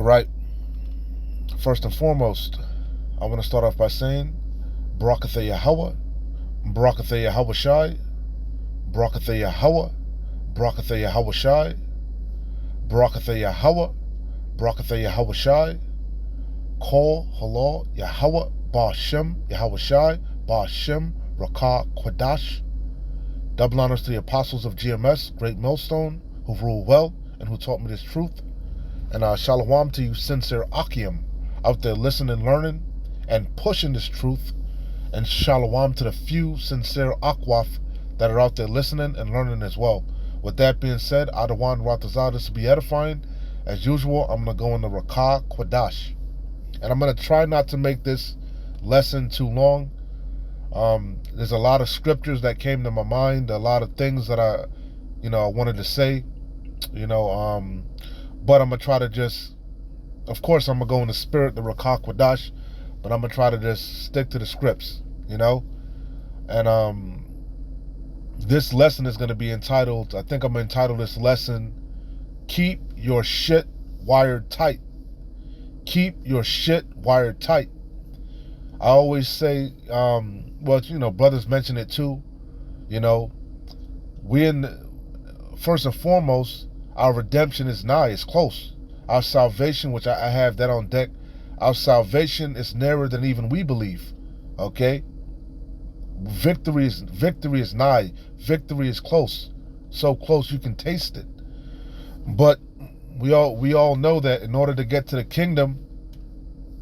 All right. First and foremost, I want to start off by saying, Barakatha Yahweh, Barakatha Yahweh Shai, Barakatha Yahweh, Barakatha Yahweh Shai, Barakatha Yahweh, Barakatha Yahweh Shai, Kol Halal Yahweh, Ba'ashem Yahweh Shai, Ba'ashem Rakah Quadash. Double honors to the apostles of GMS, Great Millstone, who rule well and who taught me this truth. And shalom to you sincere Akim out there listening, learning, and pushing this truth. And shalom to the few sincere Akwaf that are out there listening and learning as well. With that being said, Adawan Ratazah, this will be edifying. As usual, I'm going to go into Rakah Quadash. And I'm going to try not to make this lesson too long. There's a lot of scriptures that came to my mind, a lot of things that I wanted to say, but I'm going to try to just, of course, I'm going to go in the spirit, the Rakah Quadash, but I'm going to try to just stick to the scripts, and this lesson is going to be entitled, I think I'm going to entitle this lesson, Keep Your Shit Wired Tight. Keep your shit wired tight. I always say, brothers mention it too, first and foremost, our redemption is nigh, it's close. Our salvation, which I have that on deck, our salvation is nearer than even we believe, okay? Victory is nigh, victory is close, so close you can taste it. But we all know that in order to get to the kingdom,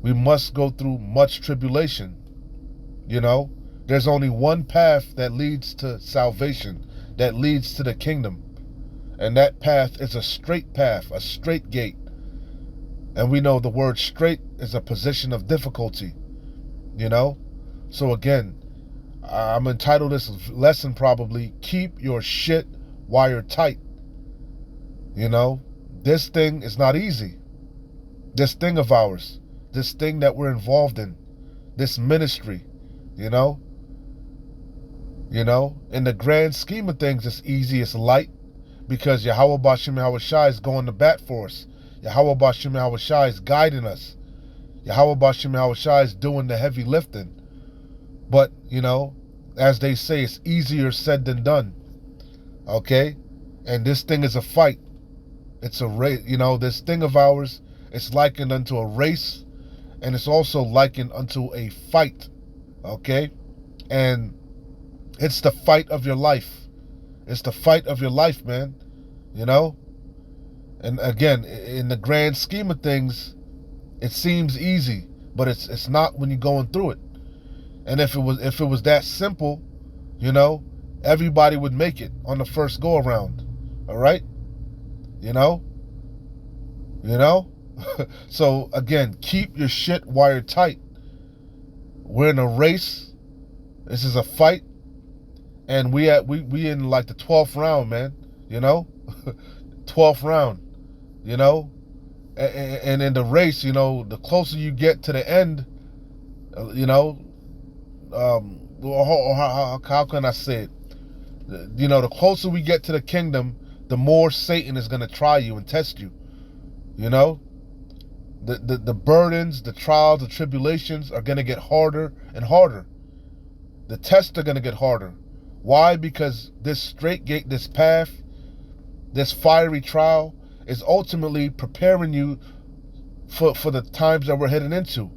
we must go through much tribulation. There's only one path that leads to salvation, that leads to the kingdom. And that path is a straight path, a straight gate. And we know the word straight is a position of difficulty, So again, I'm entitled this lesson probably, Keep Your Shit Wired Tight. This thing is not easy. This thing of ours, this thing that we're involved in, this ministry, in the grand scheme of things, it's easy, it's light, because Yahweh Ba'ashem Yahweh Shai is going to bat for us. Yahweh Ba'ashem Yahweh Shai is guiding us. Yahweh Ba'ashem Yahweh Shai is doing the heavy lifting. But, as they say, it's easier said than done. Okay? And this thing is a fight. It's a race. This thing of ours, it's likened unto a race, and it's also likened unto a fight. Okay? And it's the fight of your life. It's the fight of your life, man. And again, in the grand scheme of things, it seems easy, but it's not when you're going through it. And if it was that simple, everybody would make it on the first go around. All right? So again, keep your shit wired tight. We're in a race. This is a fight. And we in like the 12th round, man. 12th round. And in the race, the closer you get to the end, how can I say it? The closer we get to the kingdom, the more Satan is going to try you and test you. The burdens, the trials, the tribulations are going to get harder and harder. The tests are going to get harder. Why? Because this straight gate, this path, this fiery trial is ultimately preparing you for the times that we're heading into,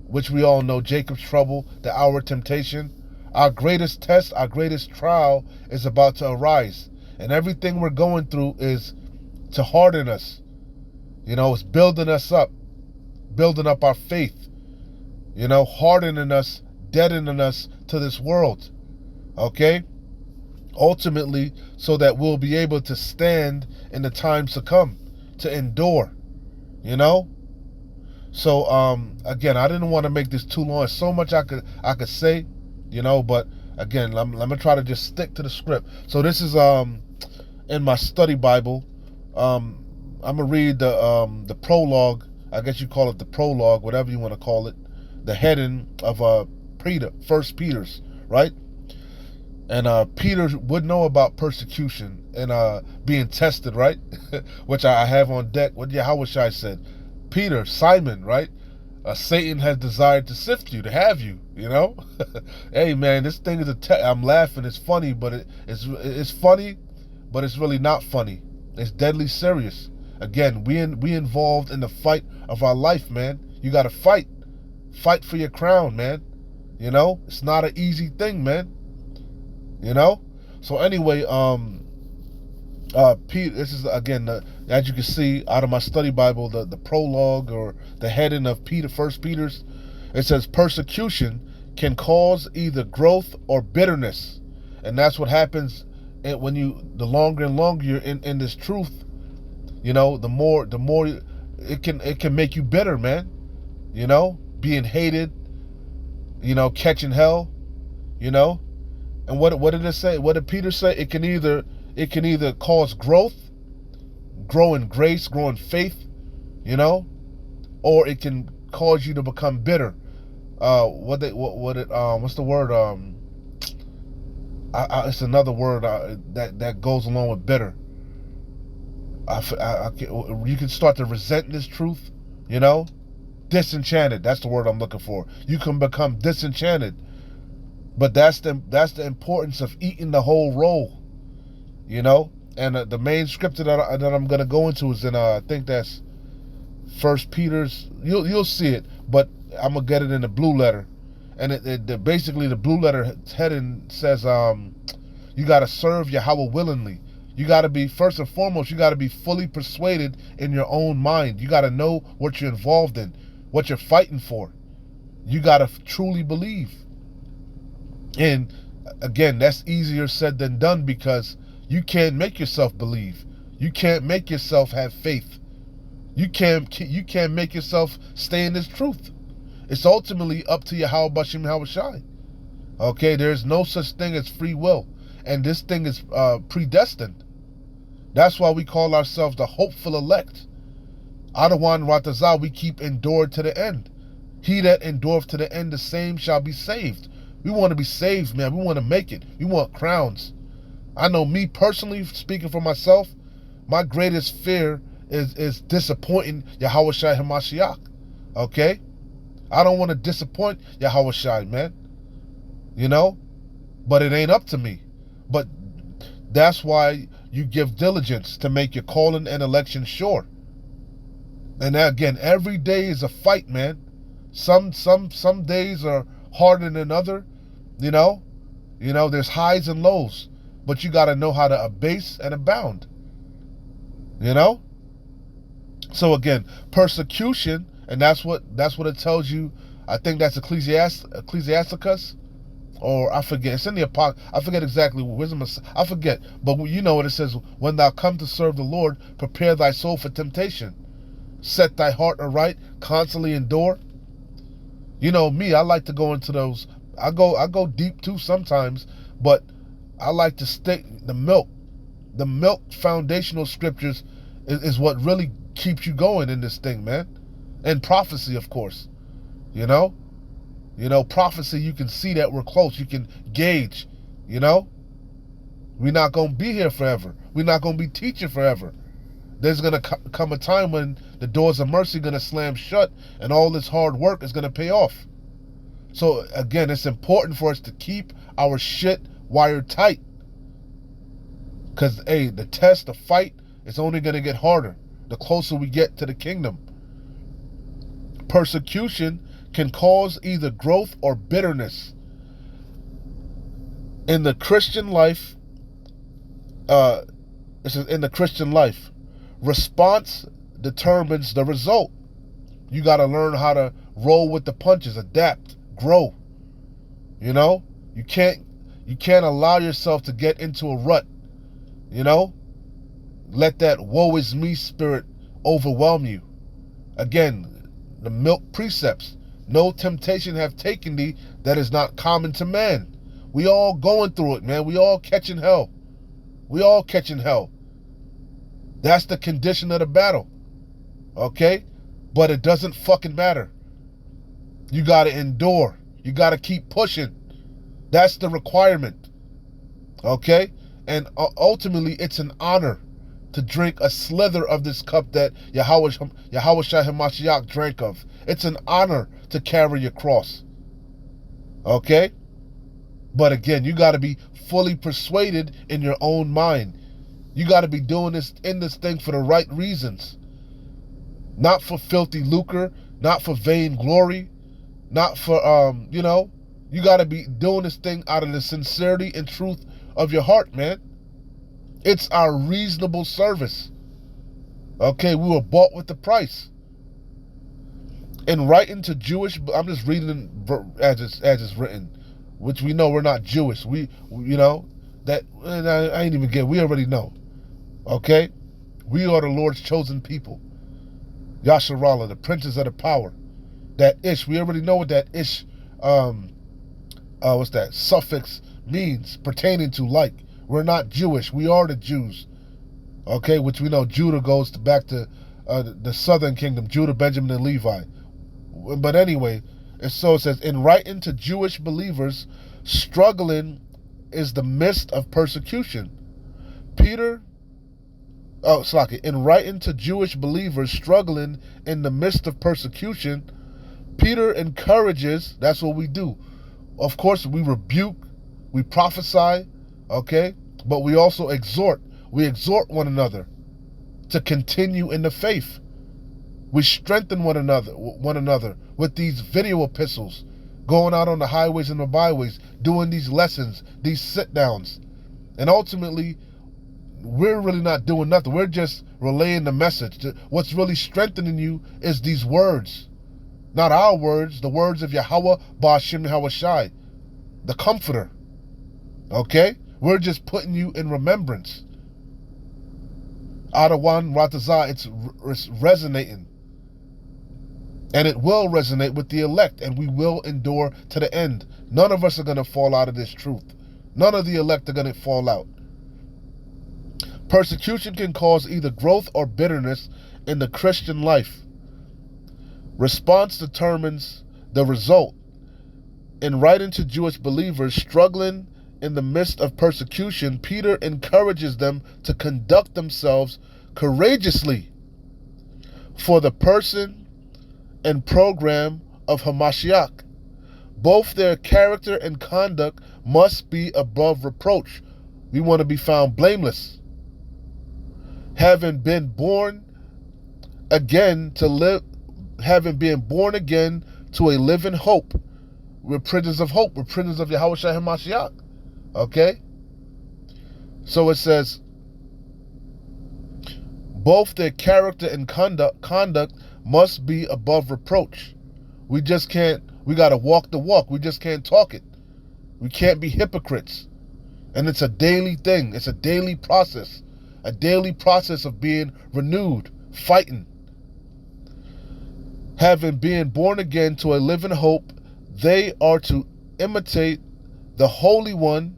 which we all know, Jacob's trouble, the hour of temptation. Our greatest test, our greatest trial is about to arise. And everything we're going through is to harden us. It's building us up, building up our faith, hardening us, deadening us to this world. Okay? Ultimately, so that we'll be able to stand in the times to come, to endure. So again, I didn't want to make this too long. There's so much I could say, but again, let me try to just stick to the script. So this is in my study Bible. I'm gonna read the prologue. I guess you call it the prologue, whatever you want to call it. The heading of Peter, First Peter's, right? And Peter would know about persecution and being tested, right? Which I have on deck. What Yahweh Shai said. Peter, Simon, right? Satan has desired to sift you, to have you, you know? Hey, man, this thing is I'm laughing. It's funny, but it's funny, but it's really not funny. It's deadly serious. Again, we involved in the fight of our life, man. You got to fight. Fight for your crown, man. You know? It's not an easy thing, man. You know? So anyway, Peter, this is again, as you can see out of my study Bible, the prologue or the heading of First Peter's. It says persecution can cause either growth or bitterness, and that's what happens when the longer and longer you're in this truth. You know, the more it can make you bitter, man. You know, being hated. You know, catching hell. You know, and what did it say? What did Peter say? It can either cause growth, grow in grace, grow in faith, you know, or it can cause you to become bitter. What's the word? It's another word that goes along with bitter. You can start to resent this truth, you know, disenchanted. That's the word I'm looking for. You can become disenchanted, but that's the importance of eating the whole roll. You know, and the main scripture that I'm going to go into is in I think that's First Peter's. You'll see it, but I'm gonna get it in the blue letter, and basically the blue letter heading says you got to serve Yahweh willingly. You got to be, first and foremost, you got to be fully persuaded in your own mind. You got to know what you're involved in, what you're fighting for. You got to truly believe. And again, that's easier said than done because you can't make yourself believe. You can't make yourself have faith. You can't make yourself stay in this truth. It's ultimately up to Yahweh Bashim Hawashai. Okay, there's no such thing as free will. And this thing is predestined. That's why we call ourselves the hopeful elect. Adawan Ratazah, we keep endured to the end. He that endureth to the end, the same shall be saved. We want to be saved, man. We want to make it. We want crowns. I know me personally, speaking for myself, my greatest fear is disappointing Yahweh Shai Hamashiach. Okay? I don't want to disappoint Yahweh Shai, man. You know? But it ain't up to me. But that's why you give diligence to make your calling and election sure. And again, every day is a fight, man. Some days are harder than other. You know, there's highs and lows, but you got to know how to abase and abound. You know. So again, persecution, and that's what it tells you. I think that's Ecclesiasticus, or I forget. It's in the I forget exactly. I forget, but you know what it says. When thou come to serve the Lord, prepare thy soul for temptation. Set thy heart aright, constantly endure. You know me, I like to go into those. I go deep too sometimes, but I like to stick the milk. The milk foundational scriptures is what really keeps you going in this thing, man. And prophecy, of course. You know, prophecy. You can see that we're close. You can gauge. You know, we're not gonna be here forever. We're not gonna be teaching forever. There's going to come a time when the doors of mercy are going to slam shut and all this hard work is going to pay off. So, again, it's important for us to keep our shit wired tight. Because, hey, the test, the fight, is only going to get harder the closer we get to the kingdom. Persecution can cause either growth or bitterness. In the Christian life, response determines the result. You got to learn how to roll with the punches, adapt, grow. You know, you can't allow yourself to get into a rut. You know, let that woe is me spirit overwhelm you. Again, the milk precepts. No temptation have taken thee that is not common to man. We all going through it, man. We all catching hell. That's the condition of the battle. Okay? But it doesn't fucking matter. You got to endure. You got to keep pushing. That's the requirement. Okay? And ultimately, it's an honor. to drink a slither of this cup that Yahweh Shai HaMashiach drank of. It's an honor to carry your cross. Okay? But again, you got to be fully persuaded in your own mind. You got to be doing this thing for the right reasons. Not for filthy lucre, not for vain glory, not for, you got to be doing this thing out of the sincerity and truth of your heart, man. It's our reasonable service. Okay, we were bought with the price. In writing to Jewish, I'm just reading as it's written, which we know we're not Jewish. We that I ain't even get. We already know. Okay, we are the Lord's chosen people. Yasharallah, the princes of the power. That ish, we already know what that ish, what's that suffix means, pertaining to, like. We're not Jewish. We are the Jews. Okay, which we know Judah goes back to the southern kingdom, Judah, Benjamin, and Levi. But anyway, it says, in writing to Jewish believers, struggling is the midst of persecution. In writing to Jewish believers struggling in the midst of persecution, Peter encourages, that's what we do. Of course, we rebuke, we prophesy, okay? But we also exhort. We exhort one another to continue in the faith. We strengthen one another with these video epistles, going out on the highways and the byways, doing these lessons, these sit-downs. And ultimately, we're really not doing nothing. We're just relaying the message. What's really strengthening you is these words. Not our words, the words of Yahweh Ba'ashem Yahawashi, the Comforter. Okay? We're just putting you in remembrance. Adawan Ratazah, it's resonating. And it will resonate with the elect, and we will endure to the end. None of us are going to fall out of this truth. None of the elect are going to fall out. Persecution can cause either growth or bitterness in the Christian life. Response determines the result. In writing to Jewish believers struggling in the midst of persecution, Peter encourages them to conduct themselves courageously for the person and program of Hamashiach. Both their character and conduct must be above reproach. We want to be found blameless. Having been born again to a living hope. We're prisoners of hope. We're prisoners of Yahweh Shai HaMashiach. Okay? So it says, both their character and conduct must be above reproach. We got to walk the walk. We just can't talk it. We can't be hypocrites. And it's a daily thing. It's a daily process. A daily process of being renewed, fighting. Having been born again to a living hope, they are to imitate the Holy One.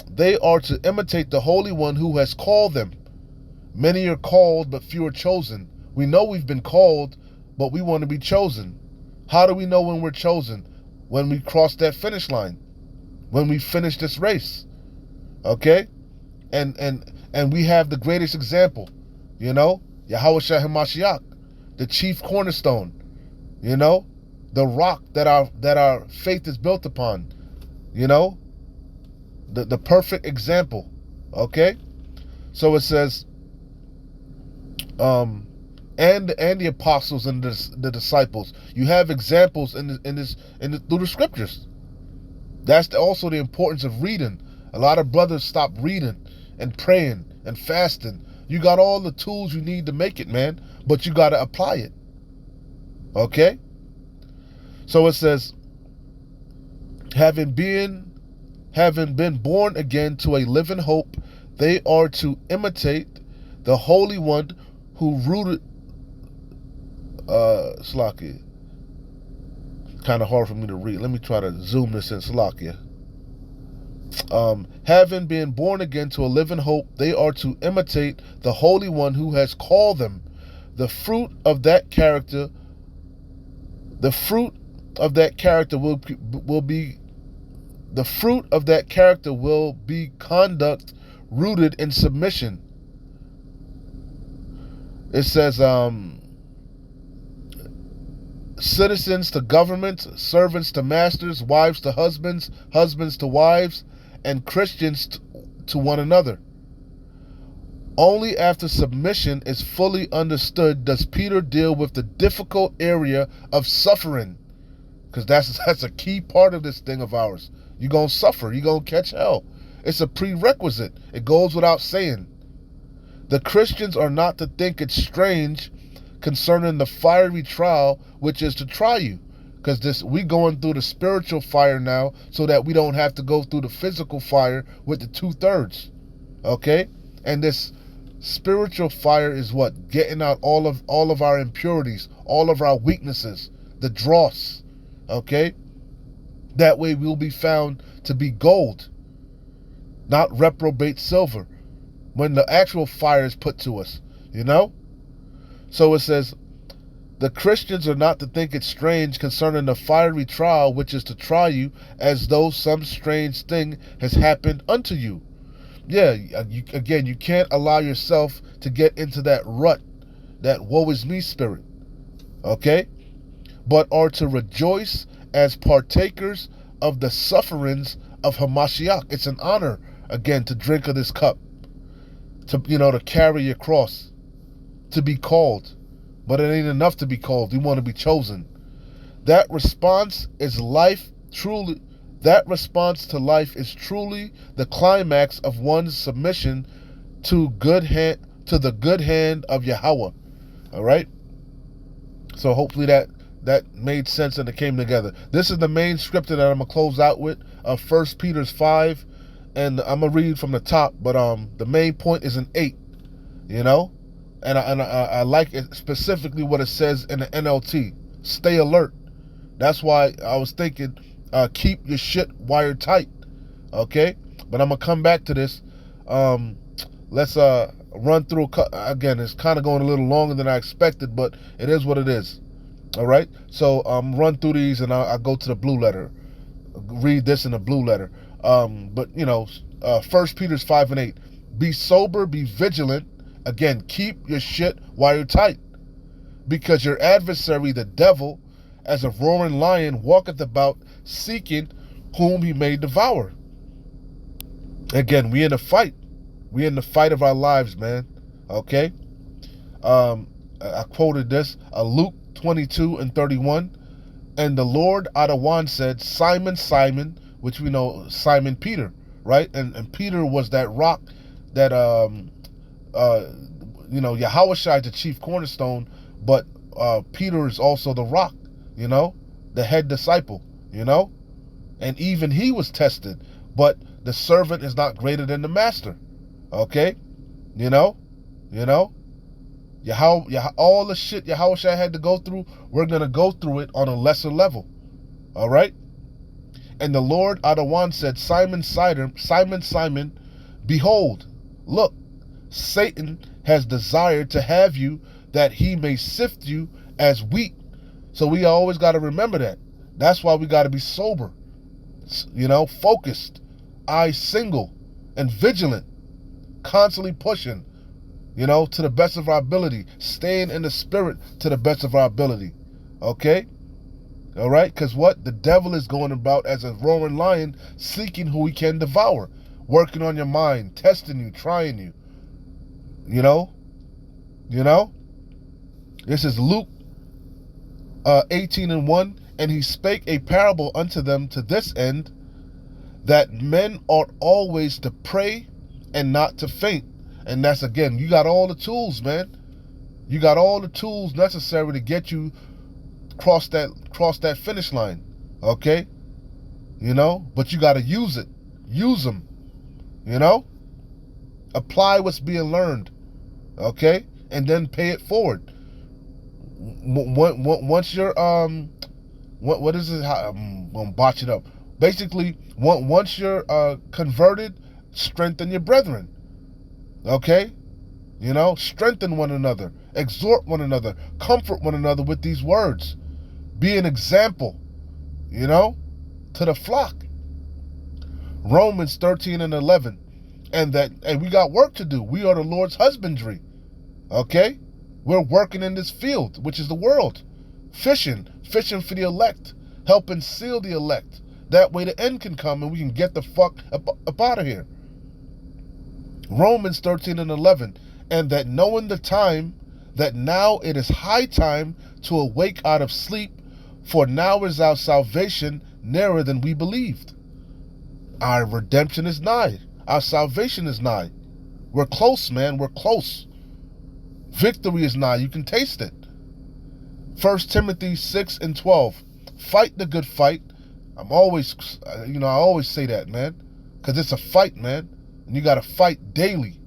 They are to imitate the Holy One who has called them. Many are called, but few are chosen. We know we've been called, but we want to be chosen. How do we know when we're chosen? When we cross that finish line. When we finish this race. Okay? And we have the greatest example. Yahweh Shai HaMashiach, the chief cornerstone. The rock that our faith is built upon. The perfect example. Okay? So it says, and the apostles and the disciples. You have examples through the scriptures. That's also the importance of reading. A lot of brothers stop reading and praying and fasting. You got all the tools you need to make it, man, but you got to apply it. Okay? So it says, having been born again to a living hope, they are to imitate the Holy One who rooted Slakia. Kind of hard for me to read. Let me try to zoom this in. Slakia. Having been born again to a living hope, they are to imitate the Holy One who has called them. The fruit of that character will be conduct rooted in submission. It says, citizens to governments, servants to masters, wives to husbands, husbands to wives, and Christians to one another. Only after submission is fully understood does Peter deal with the difficult area of suffering. Because that's a key part of this thing of ours. You're going to suffer. You're going to catch hell. It's a prerequisite. It goes without saying. The Christians are not to think it strange concerning the fiery trial which is to try you. Because we going through the spiritual fire now so that we don't have to go through the physical fire with the 2/3. Okay? And this spiritual fire is what? Getting out all of our impurities, all of our weaknesses, the dross. Okay? That way we'll be found to be gold, not reprobate silver, when the actual fire is put to us, you know? So it says, the Christians are not to think it strange concerning the fiery trial which is to try you, as though some strange thing has happened unto you. Yeah, you can't allow yourself to get into that rut, that woe is me spirit, okay? But are to rejoice as partakers of the sufferings of Hamashiach. It's an honor, again, to drink of this cup, to carry your cross, to be called. But it ain't enough to be called. We want to be chosen. That response to life is truly the climax of one's submission to the good hand of Yahweh. All right? So hopefully that made sense and it came together. This is the main scripture that I'm going to close out with, 1 Peter 5. And I'm going to read from the top, but the main point is in 8, you know? And I like it specifically what it says in the NLT. Stay alert. That's why I was thinking, keep your shit wired tight. Okay? But I'm going to come back to this. Let's run through, again, it's kind of going a little longer than I expected, but it is what it is. All right? So run through these and I'll go to the blue letter. Read this in the blue letter. But 1 Peter 5 and 8. Be sober, be vigilant. Again, keep your shit wired tight. Because your adversary, the devil, as a roaring lion, walketh about, seeking whom he may devour. Again, we in a fight. We in the fight of our lives, man. Okay? I quoted this, Luke 22 and 31. And the Lord Adawan said, Simon, Simon, which we know Simon Peter, right? And Peter was that rock that Yahushua is the chief cornerstone, but Peter is also the rock, the head disciple, and even he was tested, but the servant is not greater than the master. Okay, all the shit Yahushua had to go through, we're gonna go through it on a lesser level. All right. And the Lord Adawan said, Simon, Simon, behold, look, Satan has desired to have you, that he may sift you as wheat. So we always got to remember that. That's why we got to be sober, focused, eyes single, and vigilant, constantly pushing, to the best of our ability, staying in the spirit to the best of our ability. Okay? All right? Because what? The devil is going about as a roaring lion, seeking who he can devour, working on your mind, testing you, trying you. This is Luke 18 and 1. And he spake a parable unto them to this end, that men ought always to pray and not to faint. And that's, again, you got all the tools, man. You got all the tools necessary to get you cross that finish line. Okay? But you got to use it. Use them. Apply what's being learned. Okay? And then pay it forward. Once you're what is it? I'm gonna botch it up. Basically, once you're converted, strengthen your brethren. Okay? Strengthen one another, exhort one another, comfort one another with these words. Be an example, to the flock. Romans 13 and 11. and we got work to do. We are the Lord's husbandry. Okay? We're working in this field, which is the world. Fishing for the elect, helping seal the elect. That way the end can come and we can get the fuck up out of here. Romans 13 and 11. And that knowing the time, that now it is high time to awake out of sleep, for now is our salvation nearer than we believed. Our redemption is nigh. Our salvation is nigh. We're close, man. We're close. Victory is nigh. You can taste it. 1 Timothy 6 and 12. Fight the good fight. I always say that, man. Because it's a fight, man. And you got to fight daily.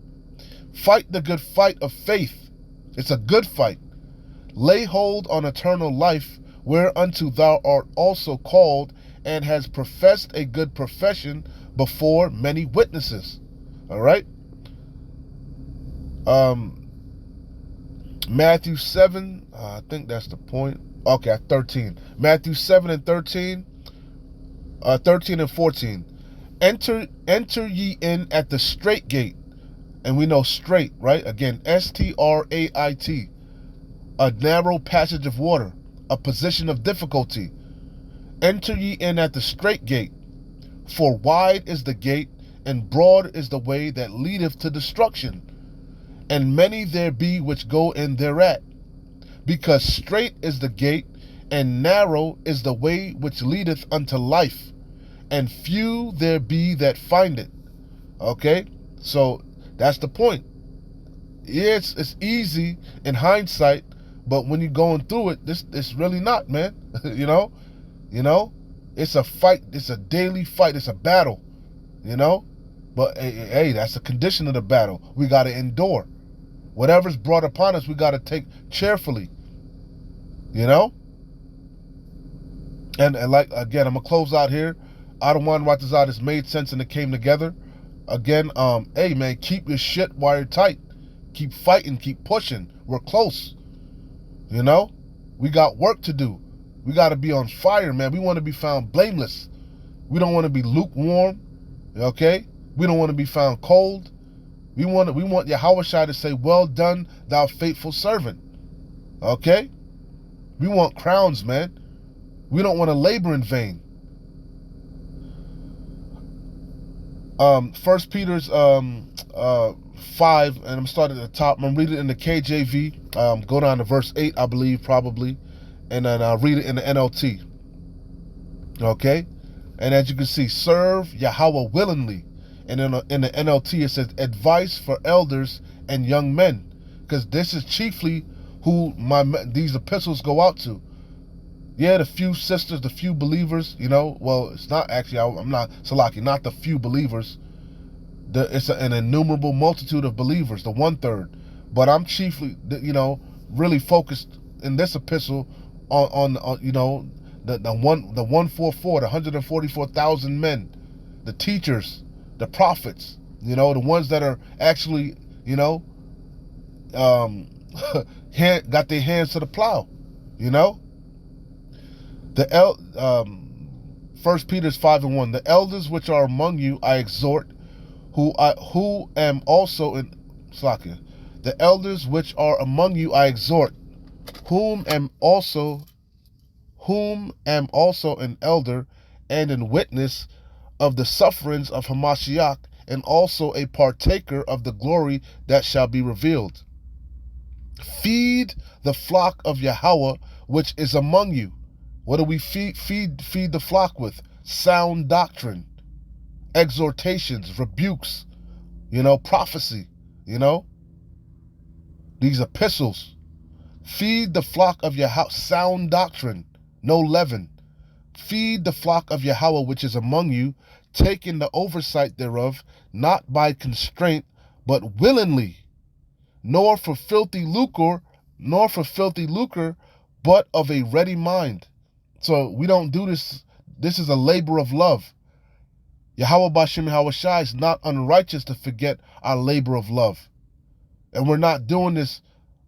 Fight the good fight of faith. It's a good fight. Lay hold on eternal life, whereunto thou art also called, and has professed a good profession before many witnesses. All right? Matthew 7, I think that's the point. Okay, 13. Matthew 7 and 13, 13 and 14. Enter ye in at the straight gate. And we know straight, right? Again, S-T-R-A-I-T. A narrow passage of water, a position of difficulty. Enter ye in at the straight gate. For wide is the gate, and broad is the way that leadeth to destruction. And many there be which go in thereat. Because straight is the gate, and narrow is the way which leadeth unto life, and few there be that find it. Okay? So, that's the point. Yeah, it's easy in hindsight, but when you're going through it, it's really not, man. You know? It's a fight. It's a daily fight. It's a battle. But hey, that's a condition of the battle. We got to endure. Whatever's brought upon us, we got to take cheerfully. And like, again, I'm going to close out here. Adawan Watazat has made sense and it came together. Again, hey, man, keep your shit wired tight. Keep fighting. Keep pushing. We're close. We got work to do. We got to be on fire, man. We want to be found blameless. We don't want to be lukewarm. Okay? We don't want to be found cold. We want Yahushua to say, well done, thou faithful servant. Okay? We want crowns, man. We don't want to labor in vain. 1 Peter's 5, and I'm starting at the top. I'm reading it in the KJV. Go down to verse 8, I believe, probably. And then I'll read it in the NLT. Okay? And as you can see, serve Yahweh willingly. And in the NLT, it says, advice for elders and young men. Because this is chiefly who these epistles go out to. Yeah, the few sisters, the few believers, well, it's not actually, I'm not, Salaki, not the few believers. It's an innumerable multitude of believers, the 1/3. But I'm chiefly, really focused in this epistle on the 144, the 144,000 men, the teachers, the prophets, the ones that are actually, got their hands to the plow, 1 Peter 5 and 1. The elders which are among you I exhort, who am also in Slakia. The elders which are among you I exhort, whom am also an elder and an witness of the sufferings of Hamashiach, and also a partaker of the glory that shall be revealed. Feed the flock of Yahweh which is among you. What do we feed the flock with? Sound doctrine, exhortations, rebukes, prophecy, these epistles. Feed the flock of Yahweh, sound doctrine, no leaven. Feed the flock of Yahweh which is among you, taking the oversight thereof, not by constraint, but willingly, nor for filthy lucre, but of a ready mind. So we don't do this. This is a labor of love. Yahweh Bashem Yahushai is not unrighteous to forget our labor of love. And we're not doing this,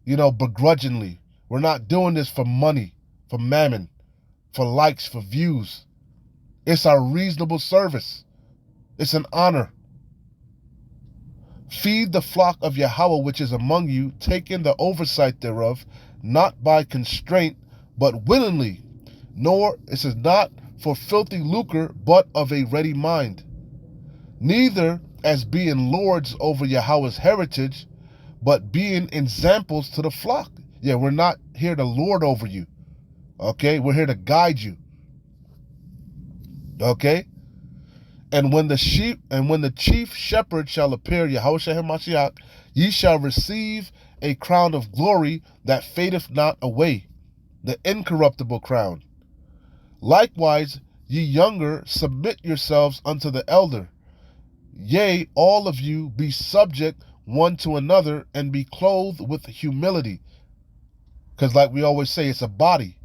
begrudgingly. We're not doing this for money, for mammon, for likes, for views. It's our reasonable service. It's an honor. Feed the flock of Yahweh which is among you, taking the oversight thereof, not by constraint, but willingly. Nor, it says, not for filthy lucre, but of a ready mind. Neither as being lords over Yahweh's heritage, but being examples to the flock. Yeah, we're not here to lord over you. Okay, we're here to guide you. Okay? And when the chief shepherd shall appear, Yahushua HaMashiach, ye shall receive a crown of glory that fadeth not away, the incorruptible crown. Likewise, ye younger, submit yourselves unto the elder. Yea, all of you be subject one to another, and be clothed with humility. Because like we always say, it's a body.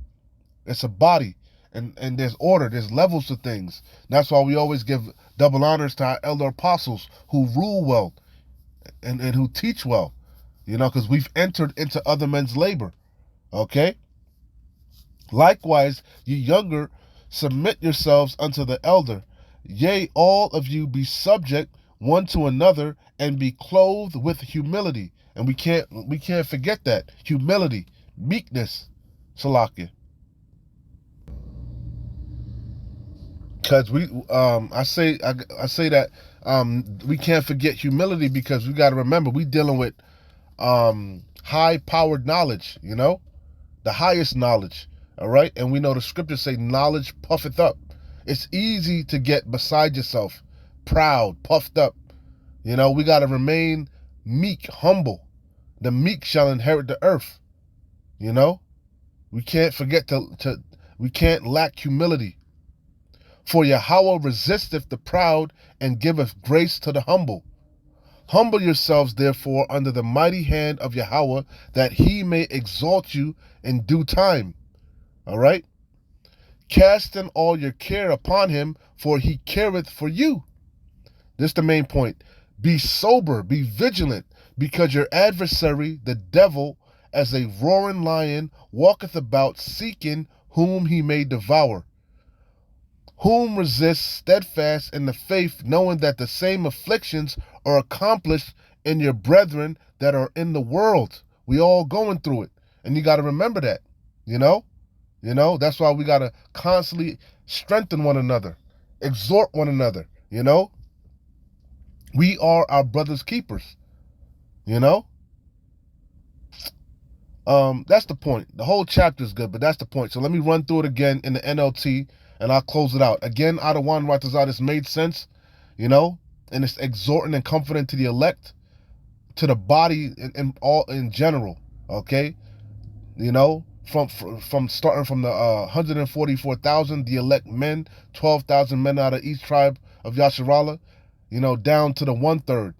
It's a body. And there's order, there's levels to things. That's why we always give double honors to our elder apostles who rule well and who teach well. You know, because we've entered into other men's labor. Okay? Likewise, ye younger, submit yourselves unto the elder. Yea, all of you be subject one to another, and be clothed with humility. And we can't forget that. Humility, meekness, Salakia. Because I say that we can't forget humility, because we got to remember we dealing with high-powered knowledge, you know, the highest knowledge, all right? And we know the scriptures say knowledge puffeth up. It's easy to get beside yourself, proud, puffed up. You know, we got to remain meek, humble. The meek shall inherit the earth. You know, we can't forget we can't lack humility. For Yahweh resisteth the proud, and giveth grace to the humble. Humble yourselves, therefore, under the mighty hand of Yahweh, that he may exalt you in due time. All right? Casting all your care upon him, for he careth for you. This is the main point. Be sober, be vigilant, because your adversary, the devil, as a roaring lion, walketh about, seeking whom he may devour. Whom resist steadfast in the faith, knowing that the same afflictions are accomplished in your brethren that are in the world. We all going through it. And you got to remember that, you know? You know, that's why we got to constantly strengthen one another, exhort one another, you know? We are our brother's keepers, you know? That's the point. The whole chapter is good, but that's the point. So let me run through it again in the NLT, and I'll close it out. Again, out of one Ratazah, this made sense, you know? And it's exhorting and comforting to the elect, to the body in general, okay? You know? From starting from the 144,000, the elect men, 12,000 men out of each tribe of Yasharallah, you know, down to the 1/3,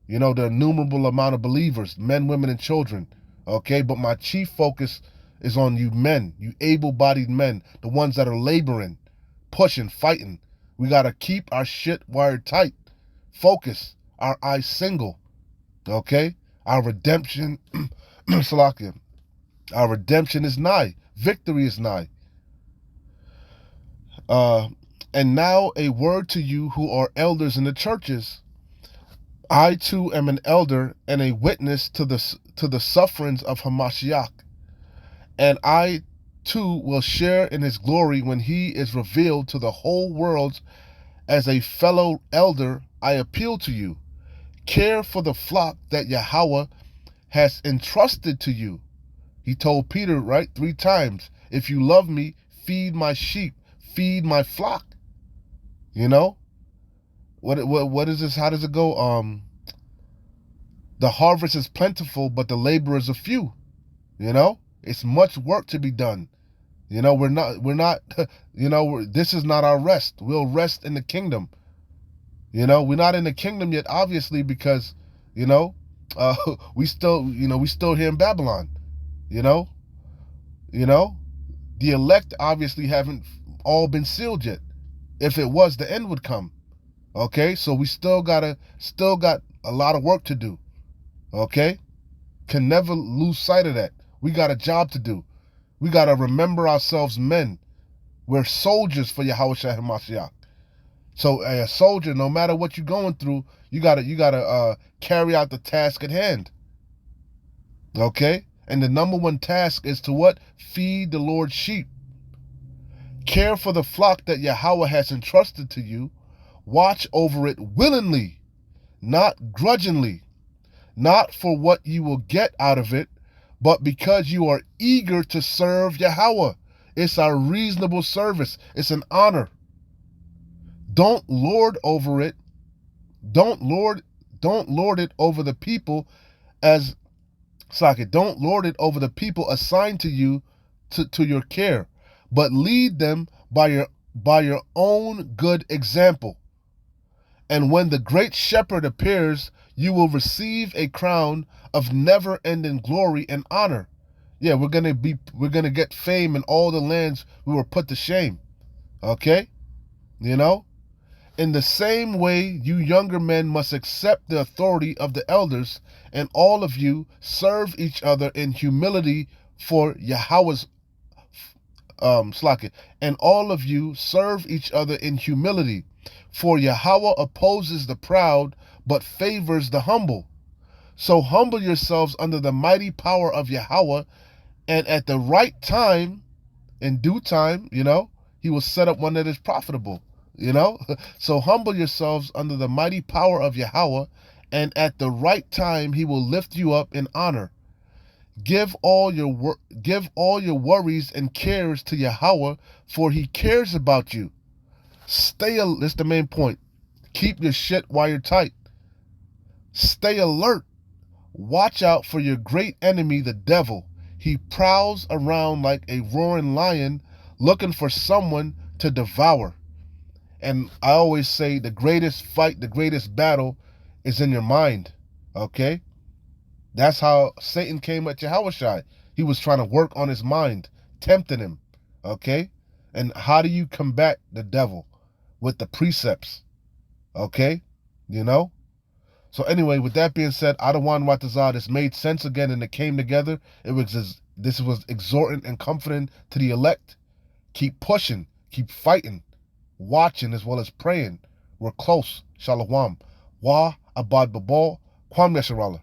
you know, the innumerable amount of believers, men, women, and children, okay? But my chief focus is on you men, you able-bodied men, the ones that are laboring, pushing, fighting. We got to keep our shit wired tight, focus, our eyes single, okay? Our redemption, Salakia. Our redemption is nigh. Victory is nigh. And now a word to you who are elders in the churches. I too am an elder and a witness to the sufferings of Hamashiach. And I too will share in his glory when he is revealed to the whole world. As a fellow elder, I appeal to you. Care for the flock that Yahweh has entrusted to you. He told Peter, right, 3 times, if you love me, feed my sheep, feed my flock. You know? What is this? How does it go? The harvest is plentiful, but the laborers are few. You know? It's much work to be done. You know, we're not, you know, this is not our rest. We'll rest in the kingdom. You know, we're not in the kingdom yet, obviously, because, you know, we still here in Babylon. You know, the elect obviously haven't all been sealed yet. If it was, the end would come. Okay, so we still got a lot of work to do. Okay, can never lose sight of that. We got a job to do. We got to remember ourselves men. We're soldiers for Yahushua HaMashiach. So a soldier, no matter what you're going through, you gotta carry out the task at hand. Okay? And the number one task is to what? Feed the Lord's sheep. Care for the flock that Yahweh has entrusted to you. Watch over it willingly, not grudgingly, not for what you will get out of it, but because you are eager to serve Yahweh. It's a reasonable service. It's an honor. Don't lord over it. Don't lord it over the people as Socket. Don't lord it over the people assigned to you to your care, but lead them by your own good example. And when the great shepherd appears, you will receive a crown of never-ending glory and honor. Yeah, we're gonna get fame in all the lands we were put to shame. Okay? You know? In the same way, you younger men must accept the authority of the elders, and all of you serve each other in humility for Yahweh's and all of you serve each other in humility, for Yahweh opposes the proud, but favors the humble. So humble yourselves under the mighty power of Yahweh, and at the right time, in due time, he will set up one that is profitable. So humble yourselves under the mighty power of Yahweh, and at the right time he will lift you up in honor. Give all your worries and cares to Yahweh, for he cares about you. That's the main point. Keep your shit while you're tight. Stay alert. Watch out for your great enemy, the devil. He prowls around like a roaring lion, looking for someone to devour. And I always say the greatest fight, the greatest battle is in your mind. Okay? That's how Satan came at Yahushua. He was trying to work on his mind, tempting him. Okay? And how do you combat the devil? With the precepts. Okay? So anyway, with that being said, Adawan Watazar, this made sense again and it came together. This was exhorting and comforting to the elect. Keep pushing, keep fighting, watching as well as praying. We're close. Shalom. Wa abad babal. Kwam Yasharallah.